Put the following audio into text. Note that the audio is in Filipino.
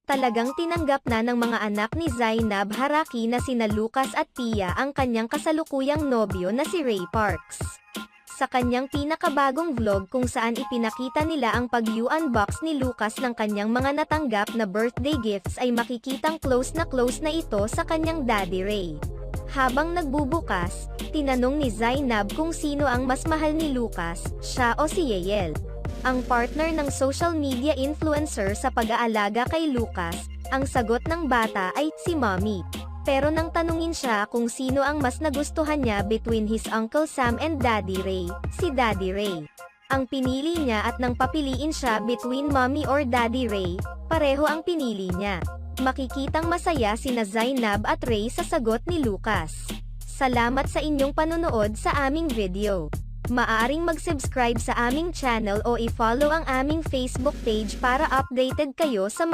Talagang tinanggap na ng mga anak ni Zainab Haraki na sina Lucas at Pia ang kanyang kasalukuyang nobyo na si Ray Parks. Sa kanyang pinakabagong vlog kung saan ipinakita nila ang pag-unbox ni Lucas ng kanyang mga natanggap na birthday gifts ay makikitang close na ito sa kanyang daddy Ray. Habang nagbubukas, tinanong ni Zainab kung sino ang mas mahal ni Lucas, siya o si Yael. Ang partner ng social media influencer sa pag-aalaga kay Lucas, ang sagot ng bata ay si Mommy. Pero nang tanungin siya kung sino ang mas nagustuhan niya between his Uncle Sam and Daddy Ray, si Daddy Ray. Ang pinili niya at nang papiliin siya between Mommy or Daddy Ray, pareho ang pinili niya. Makikitang masaya sina Zainab at Ray sa sagot ni Lucas. Salamat sa inyong panonood sa aming video. Maaaring mag-subscribe sa aming channel o i-follow ang aming Facebook page para updated kayo sa mga